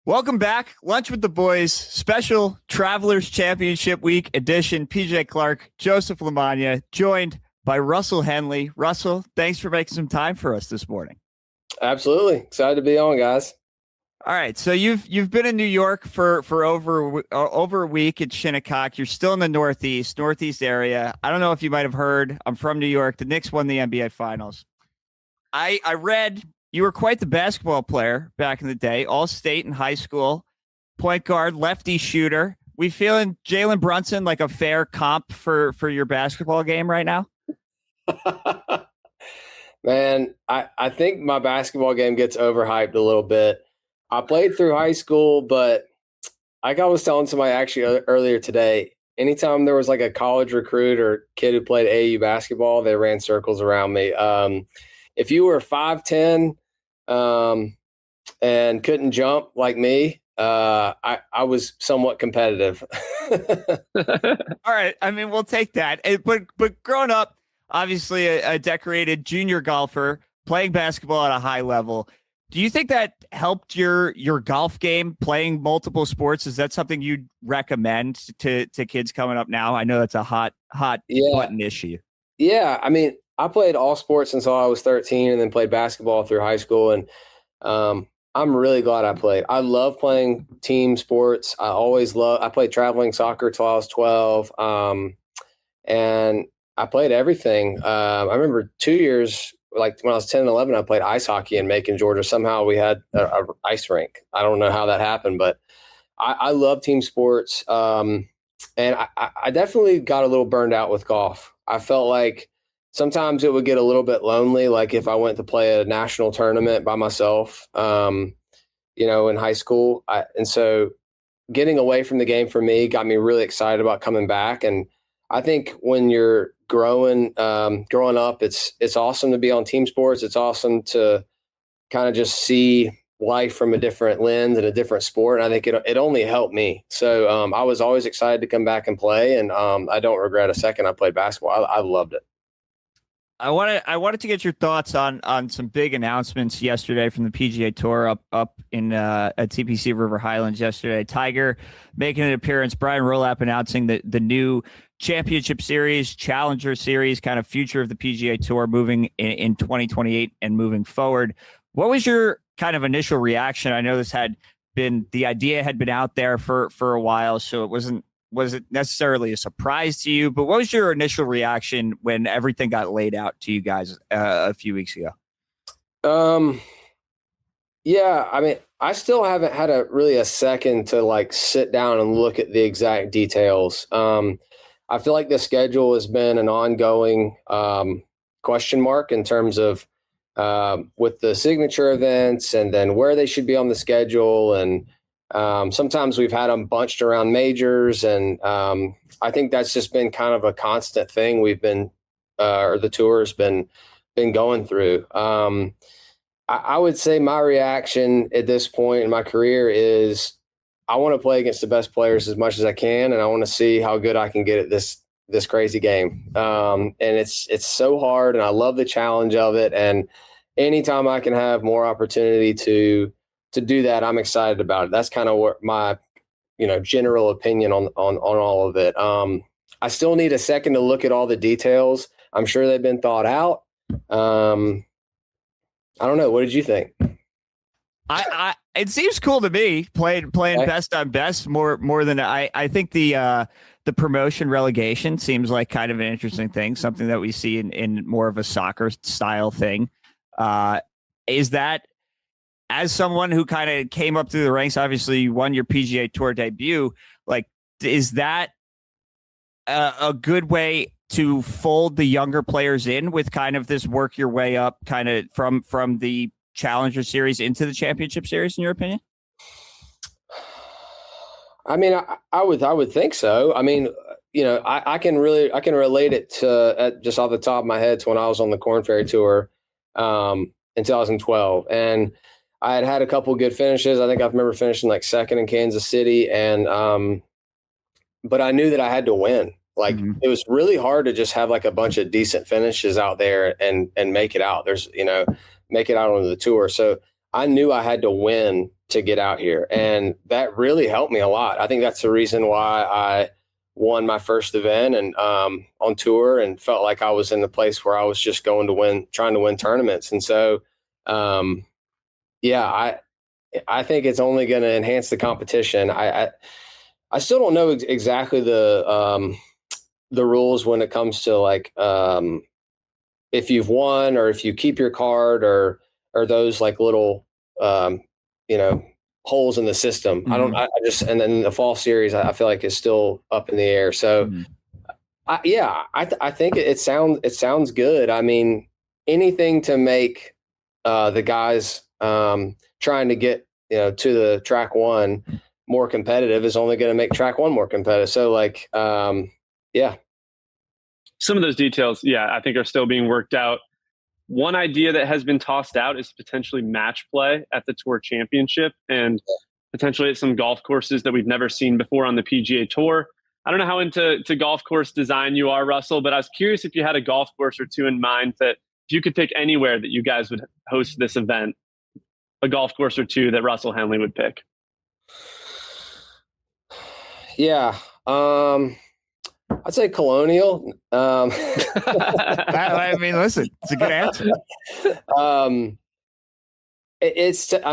Welcome back. Lunch with the Boys, special Travelers Championship Week edition. PJ Clark, Joseph Lamagna, joined by Russell Henley. Russell, thanks for making some time for us this morning. Absolutely. Excited to be on, guys. All right, so you've been in New York for over a week at Shinnecock. You're still in the Northeast area. I don't know if you might have heard. I'm from New York. The Knicks won the NBA Finals. I read you were quite the basketball player back in the day, all state in high school, point guard, lefty shooter. We feeling Jalen Brunson like a fair comp for your basketball game right now? Man, I think my basketball game gets overhyped a little bit. I played through high school, but like I was telling somebody actually earlier today, anytime there was like a college recruit or kid who played AAU basketball, they ran circles around me. If you were 5'10", and couldn't jump like me, I was somewhat competitive. All right. I mean, we'll take that. But growing up, obviously a decorated junior golfer playing basketball at a high level. Do you think that helped your golf game, playing multiple sports? Is that something you'd recommend to kids coming up now? I know that's a hot button issue. Yeah. I mean, I played all sports until I was 13 and then played basketball through high school. And I'm really glad I played. I love playing team sports. I played traveling soccer till I was 12. And I played everything. I remember 2 years, like when I was 10 and 11, I played ice hockey in Macon, Georgia. Somehow we had a ice rink. I don't know how that happened, but I love team sports. And I definitely got a little burned out with golf. I felt like sometimes it would get a little bit lonely, like if I went to play a national tournament by myself, in high school. And so getting away from the game for me got me really excited about coming back. And I think when you're growing up, it's awesome to be on team sports. It's awesome to kind of just see life from a different lens and a different sport. And I think it only helped me. So I was always excited to come back and play. And I don't regret a second I played basketball. I loved it. I wanted to get your thoughts on some big announcements yesterday from the PGA Tour up in at TPC River Highlands yesterday. Tiger making an appearance, Brian Rolapp announcing the new Championship Series, Challenger Series, kind of future of the PGA Tour moving in 2028 and moving forward. What was your kind of initial reaction? I know the idea had been out there for a while, so it wasn't necessarily a surprise to you, but what was your initial reaction when everything got laid out to you guys a few weeks ago? Yeah, I mean, I still haven't had a second to like sit down and look at the exact details. I feel like the schedule has been an ongoing question mark in terms of with the signature events and then where they should be on the schedule. And sometimes we've had them bunched around majors, and I think that's just been kind of a constant thing we've been, or the tour's been going through. I would say my reaction at this point in my career is I want to play against the best players as much as I can, and I want to see how good I can get at this crazy game. And it's so hard, and I love the challenge of it. And anytime I can have more opportunity to do that, I'm excited about it. That's kind of what my, general opinion on all of it. I still need a second to look at all the details. I'm sure they've been thought out. I don't know. What did you think? It seems cool to me playing best on best more than I think the promotion relegation seems like kind of an interesting thing, something that we see in more of a soccer style thing. Is that, as someone who kind of came up through the ranks, obviously you won your PGA Tour debut, like, is that a good way to fold the younger players in with kind of this work your way up kind of from the Challenger Series into the Championship Series, in your opinion? I mean, I would think so. I mean, I can relate it to, just off the top of my head, to when I was on the Korn Ferry Tour in 2012, and I had a couple of good finishes. I think I remember finishing like second in Kansas City, and but I knew that I had to win. Like, It was really hard to just have like a bunch of decent finishes out there and make it out. Make it out on the tour. So I knew I had to win to get out here. And that really helped me a lot. I think that's the reason why I won my first event and on tour, and felt like I was in the place where I was just going to win, trying to win tournaments. And so, yeah, I think it's only going to enhance the competition. I still don't know exactly the rules when it comes to like if you've won or if you keep your card or those like little you know, holes in the system. Mm-hmm. I just, and then the fall series I feel like is still up in the air. So I think it sounds good. I mean, anything to make the guys trying to get, you know, to the track one more competitive is only going to make track one more competitive. So like, yeah. Some of those details, I think are still being worked out. One idea that has been tossed out is potentially match play at the Tour Championship and potentially at some golf courses that we've never seen before on the PGA Tour. I don't know how into golf course design you are, Russell, but I was curious if you had a golf course or two in mind that if you could pick anywhere that you guys would host this event, a golf course or two that Russell Henley would pick. Yeah. I'd say Colonial. I mean, listen, it's a good answer. I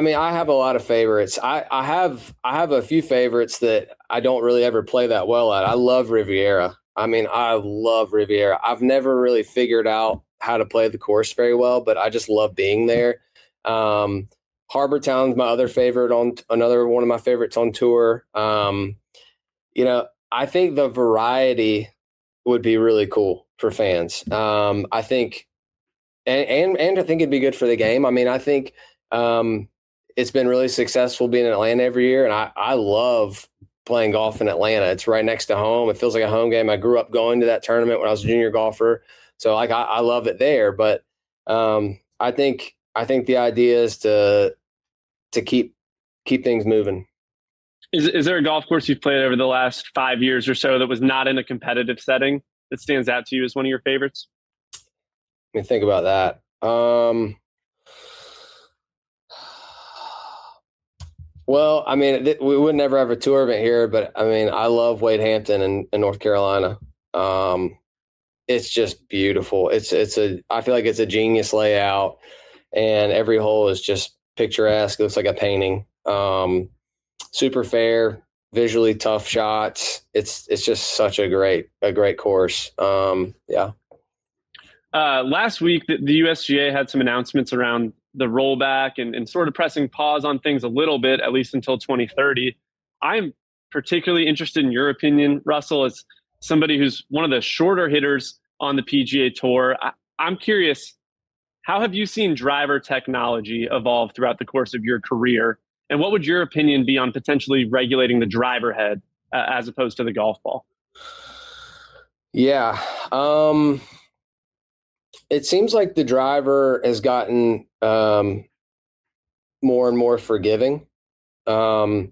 mean, I have a lot of favorites. I have a few favorites that I don't really ever play that well at. I love Riviera. I mean, I love Riviera. I've never really figured out how to play the course very well, but I just love being there. Harbor Town's my other favorite, on another one of my favorites on tour. You know, I think the variety would be really cool for fans. I think, and I think it'd be good for the game. I mean, I think it's been really successful being in Atlanta every year, and I love playing golf in Atlanta. It's right next to home. It feels like a home game. I grew up going to that tournament when I was a junior golfer, so like I love it there. But I think the idea is to keep things moving. Is there a golf course you've played over the last 5 years or so that was not in a competitive setting that stands out to you as one of your favorites? Let me think about that. Well, I mean, we would never have a tour event here, but I mean, I love Wade Hampton in North Carolina. It's just beautiful. I feel like it's a genius layout, and every hole is just picturesque. It looks like a painting. Super fair, visually tough shots. It's just such a great course. Yeah. Last week, the USGA had some announcements around the rollback and sort of pressing pause on things a little bit, at least until 2030. I'm particularly interested in your opinion, Russell, as somebody who's one of the shorter hitters on the PGA Tour. I'm curious, how have you seen driver technology evolve throughout the course of your career? And what would your opinion be on potentially regulating the driver head as opposed to the golf ball? Yeah. It seems like the driver has gotten more and more forgiving. I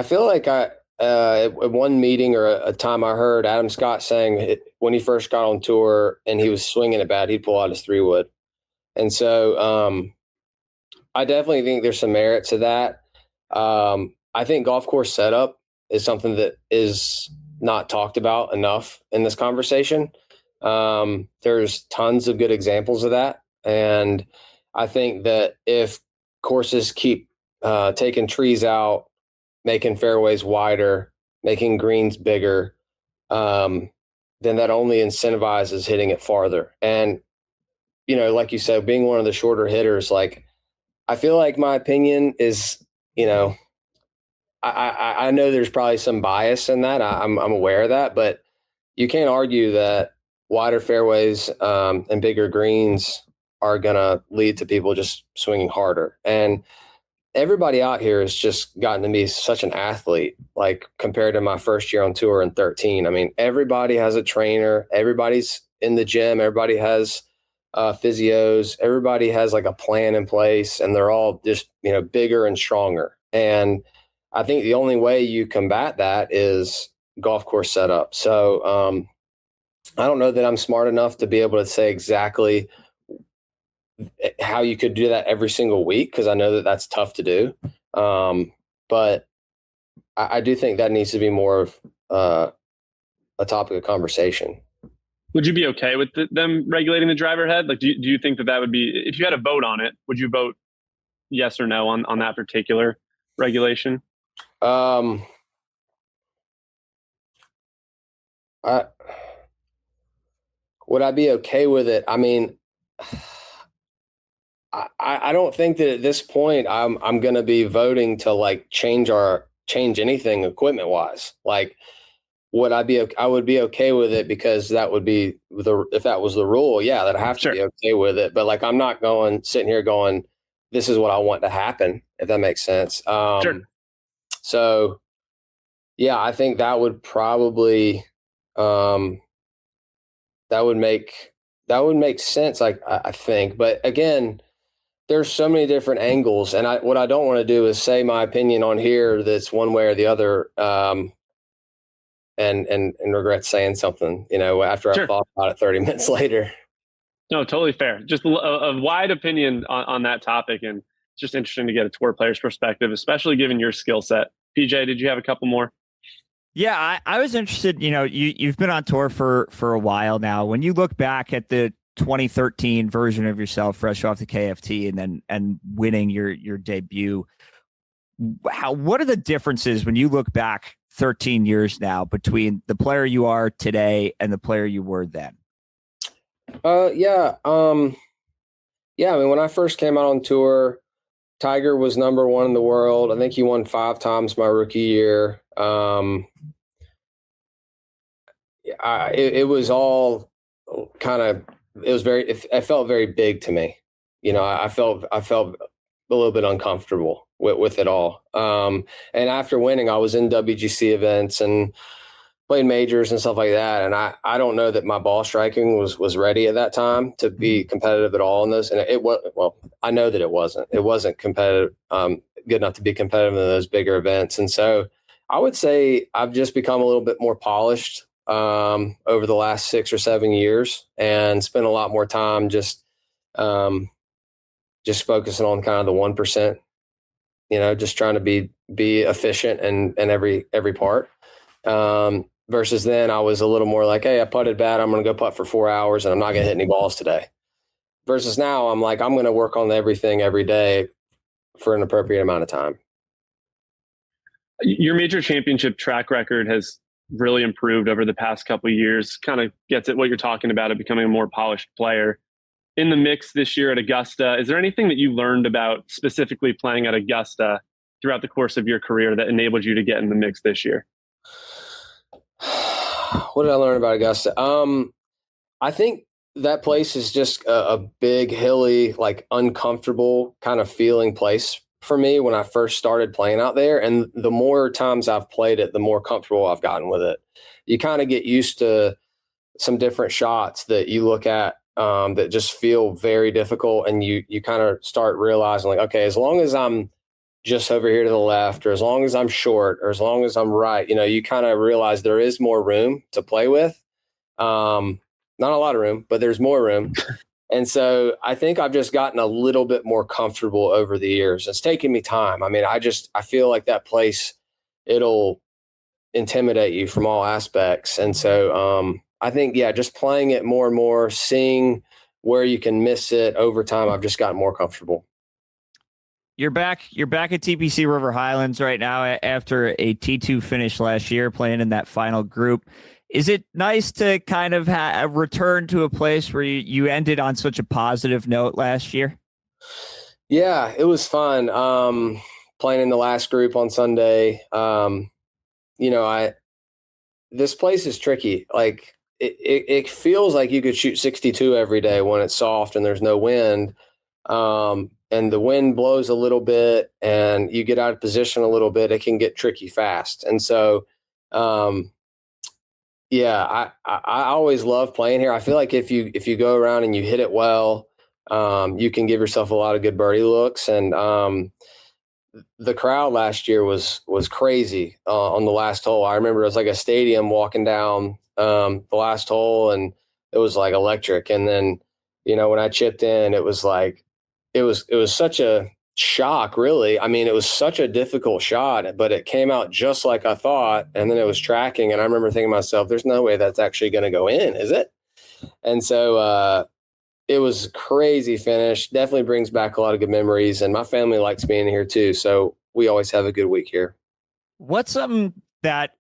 feel like at one meeting or a time I heard Adam Scott saying when he first got on tour and he was swinging it bad, he'd pull out his 3-wood. And so I definitely think there's some merit to that. I think golf course setup is something that is not talked about enough in this conversation. There's tons of good examples of that. And I think that if courses keep taking trees out, making fairways wider, making greens bigger, then that only incentivizes hitting it farther. And, you know, like you said, being one of the shorter hitters, like, I feel like my opinion is, you know, I know there's probably some bias in that. I'm aware of that, but you can't argue that wider fairways and bigger greens are going to lead to people just swinging harder. And everybody out here has just gotten to be such an athlete, like compared to my first year on tour in 13. I mean, everybody has a trainer. Everybody's in the gym. Everybody has physios. Everybody has like a plan in place, and they're all just, you know, bigger and stronger. And I think the only way you combat that is golf course setup. So I don't know that I'm smart enough to be able to say exactly how you could do that every single week, because I know that that's tough to do. But I do think that needs to be more of a topic of conversation. Would you be okay with them regulating the driver head? Like, do you think that would be, if you had a vote on it, would you vote yes or no on that particular regulation? Would I be okay with it? I mean, I don't think that at this point I'm going to be voting to like change anything equipment wise. Like, I would be okay with it because that would be if that was the rule, yeah, that I have to be okay with it. But like, I'm not sitting here going, this is what I want to happen, if that makes sense. Sure. So yeah, I think that would probably, that would make sense. Like, I think, but again, there's so many different angles, and what I don't want to do is say my opinion on here that's one way or the other, and regret saying something, after I've thought about it 30 minutes later. No, totally fair. Just a wide opinion on that topic, and it's just interesting to get a tour player's perspective, especially given your skill set. PJ, did you have a couple more? Yeah, I was interested. You've been on tour for a while now. When you look back at the 2013 version of yourself, fresh off the KFT, and winning your debut, what are the differences when you look back 13 years now between the player you are today and the player you were then? Yeah. I mean, when I first came out on tour, Tiger was number one in the world. I think he won 5 times my rookie year. It was all kind of, it felt very big to me. I felt a little bit uncomfortable with it all. And after winning, I was in WGC events and played majors and stuff like that. And I don't know that my ball striking was ready at that time to be competitive at all in those. And I know that it wasn't competitive, good enough to be competitive in those bigger events. And so I would say I've just become a little bit more polished over the last 6 or 7 years, and spent a lot more time just focusing on kind of the 1%, just trying to be efficient in every part. Versus then I was a little more like, hey, I putted bad, I'm going to go putt for 4 hours and I'm not going to hit any balls today. Versus now I'm like, I'm going to work on everything every day for an appropriate amount of time. Your major championship track record has really improved over the past couple of years. Kind of gets at what you're talking about, of becoming a more polished player. In the mix this year at Augusta, is there anything that you learned about specifically playing at Augusta throughout the course of your career that enabled you to get in the mix this year? What did I learn about Augusta? I think that place is just a big, hilly, like uncomfortable kind of feeling place for me when I first started playing out there. And the more times I've played it, the more comfortable I've gotten with it. You kind of get used to some different shots that you look at that just feel very difficult. And you kind of start realizing like, okay, as long as I'm just over here to the left, or as long as I'm short, or as long as I'm right, you kind of realize there is more room to play with. Not a lot of room, but there's more room. And so I think I've just gotten a little bit more comfortable over the years. It's taken me time. I mean, I feel like that place, it'll intimidate you from all aspects. And so I think, just playing it more and more, seeing where you can miss it over time, I've just gotten more comfortable. You're back at TPC River Highlands right now after a T2 finish last year, playing in that final group. Is it nice to kind of return to a place where you ended on such a positive note last year? Yeah, it was fun. Playing in the last group on Sunday. This place is tricky. Like it feels like you could shoot 62 every day when it's soft and there's no wind. And the wind blows a little bit and you get out of position a little bit, it can get tricky fast. And so, I always love playing here. I feel like if you go around and you hit it well, you can give yourself a lot of good birdie looks. And the crowd last year was crazy on the last hole. I remember it was like a stadium walking down the last hole, and it was like electric. And then, when I chipped in, it was like, it was such a shock, really. I mean, it was such a difficult shot, but it came out just like I thought. And then it was tracking. And I remember thinking to myself, there's no way that's actually going to go in, is it? And so it was a crazy finish. Definitely brings back a lot of good memories. And my family likes being here too. So we always have a good week here. What's something that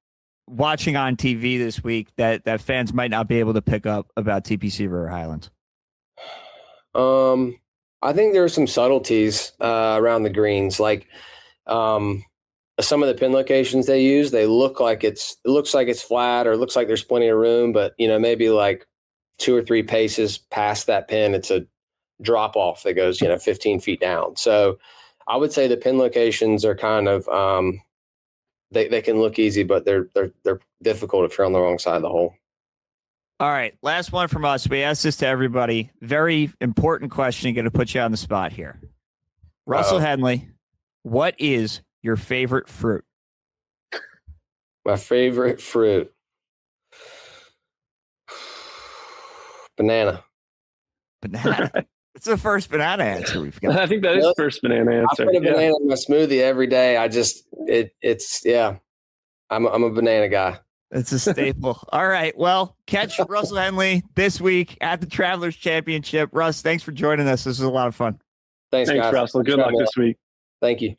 watching on TV this week that fans might not be able to pick up about TPC River Highlands? I think there are some subtleties around the greens, like some of the pin locations they use. They look like it looks like it's flat, or it looks like there's plenty of room, but maybe like 2 or 3 paces past that pin, it's a drop off that goes 15 feet down. So I would say the pin locations are kind of they can look easy, but they're difficult if you're on the wrong side of the hole. All right, last one from us. We asked this to everybody. Very important question. Going to put you on the spot here. Russell Henley, what is your favorite fruit? My favorite fruit, banana. Banana. It's the first banana answer we've got. I think that is the first banana answer. I put a banana in my smoothie every day. I'm a banana guy. It's a staple. All right. Well, catch Russell Henley this week at the Travelers Championship. Russ, thanks for joining us. This was a lot of fun. Thanks guys. Russell. Good luck this week. Thank you.